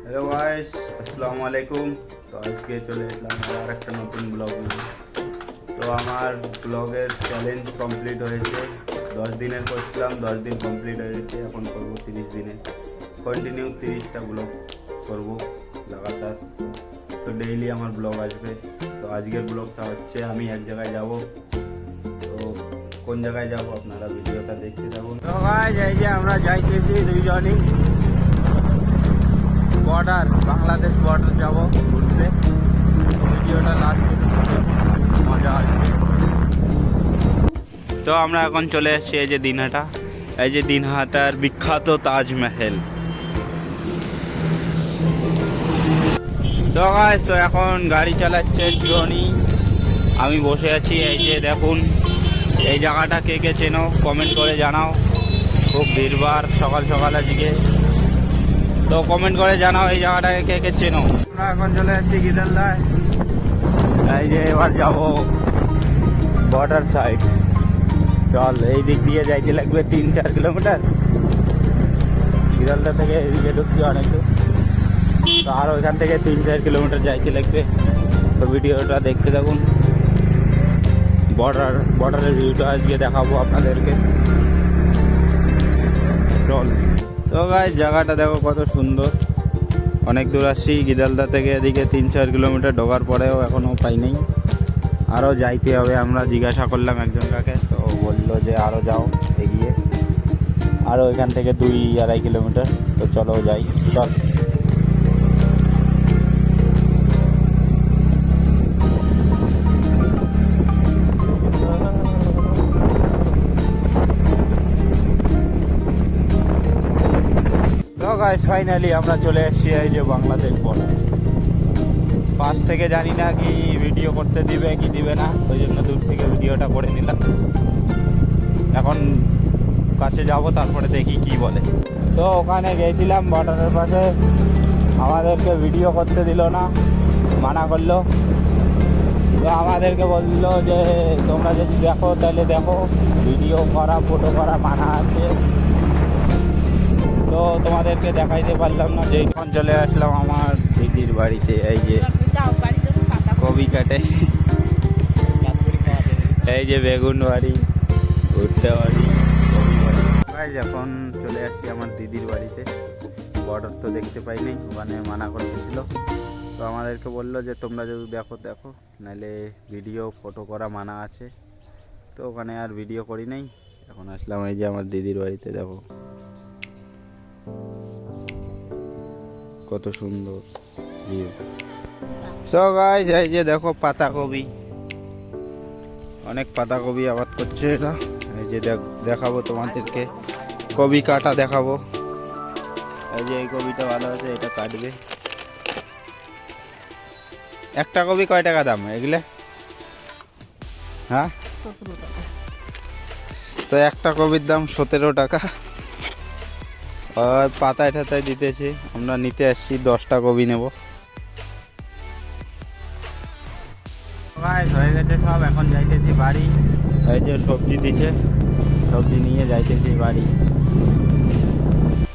Hello guys, আসসালামু আলাইকুম। তো আজকে চলে এলাম আর একটা নতুন ব্লগ নিয়ে। তো আমার ব্লগের চ্যালেঞ্জ কমপ্লিট হয়েছে। 10 দিনের করছিলাম, 10 দিন কমপ্লিট হয়ে গেছে। এখন করব 30 দিনে কন্টিনিউ 30টা ব্লগ করব লাগাতার। তো ডেইলি আমার ব্লগ আসবে। তো আজকের ব্লগটা হচ্ছে আমি এক জায়গায় যাব। তো কোন জায়গায় যাব আপনারা ভিডিওটা দেখতে থাকুন। তো গাইস, এই যে আমরা যাইতেছি দুইজনই বর্ডার, বাংলাদেশ বর্ডার যাব ঘুরতে। তো ভিডিওটা লাস্ট মজা আসবে। তো আমরা এখন চলে এসেছি এই যে দিনহাটা, এই যে দিনহাটার বিখ্যাত তাজমহল। তো গাইস, তো এখন গাড়ি চালাচ্ছে জনি, আমি বসে আছি। এই যে দেখুন, এই জায়গাটা কে কে চেনো কমেন্ট করে জানাও। খুব ভিড়ভাড় সকাল সকাল আজকে। তো কমেন্ট করে জানাও এই জায়গাটাকে কে কে চেনো। আমরা এখন চলে যাচ্ছি গিদালদায়। এই যে এবার যাবো বর্ডার সাইড। চল, এই দিক দিয়ে যাইতে লাগবে 3-4 কিলোমিটার। গিদালদা থেকে এদিকে ঢুকছি অনেক দূর। তো আর ওইখান থেকে 3-4 কিলোমিটার যাইতে লাগবে। তো ভিডিওটা দেখতে থাকুন। বর্ডারের ভিউটা আজকে দেখাবো আপনাদেরকে। চল। তো গাইস, জায়গাটা দেখো কত সুন্দর। অনেক দূর আসছি গিদালদা থেকে, এদিকে 3-4 কিলোমিটার ঢোকার পরেও এখনও পাই নেই। আরও যাইতে হবে। আমরা জিজ্ঞাসা করলাম একজন কাকে, তো বললো যে আরও যাও এগিয়ে, আরও এখান থেকে 2-2.5 কিলোমিটার। তো চলো যাই, চল। তো গাইস, ফাইনালি আমরা চলে এসেছি এই যে বাংলাদেশ বর্ডার। পাশ থেকে জানি না কি ভিডিও করতে দিবে কি দিবে না, ওই জন্য দূর থেকে ভিডিওটা করে নিলাম। এখন কাছে যাব, তারপরে দেখি কি বলে। তো ওখানে গেছিলাম বর্ডারের পাশে, আমাদেরকে ভিডিও করতে দিল না, মানা করলো। তো আমাদেরকে বললো যে তোমরা যদি দেখো তাহলে দেখো, ভিডিও করা ফটো করা মানা আছে। তো তোমাদেরকে দেখাইতে পারলাম না। যে এখন চলে আসলাম আমার দিদির বাড়িতে। এই যে কবি কাটে, এই যে বেগুন বাড়ি, ভুট্টা বাড়ি, এখন চলে আসছি আমার দিদির বাড়িতে। বর্ডার তো দেখতে পাইনি, ওখানে মানা করতেছিল। তো আমাদেরকে বললো যে তোমরা যদি দেখো দেখো, নাহলে ভিডিও ফটো করা মানা আছে। তো ওখানে আর ভিডিও করি নাই। এখন আসলাম এই যে আমার দিদির বাড়িতে। দেখো কত সুন্দর ভিউ। সো গাইস, এই যে দেখো পাতাকপি, অনেক পাতাকপি আবাদ করছে এরা। এই যে দেখাবো তোমাদেরকে, কপি কাটা দেখাবো। এই যে এই কপিটা ভালো আছে, এটা কাটবে। একটা কপি কয় টাকা দাম এগুলো? হ্যাঁ, তো একটা কপির দাম 17 টাকা। আর পাতায় ঠাতায় দিতেছি। আমরা নিতে আসছি 10টা কপি নেব। হয়ে গেছে সব, এখন যাইতেছি বাড়ি। এই যে সবজি দিছে, সবজি নিয়ে যাইতেছি বাড়ি।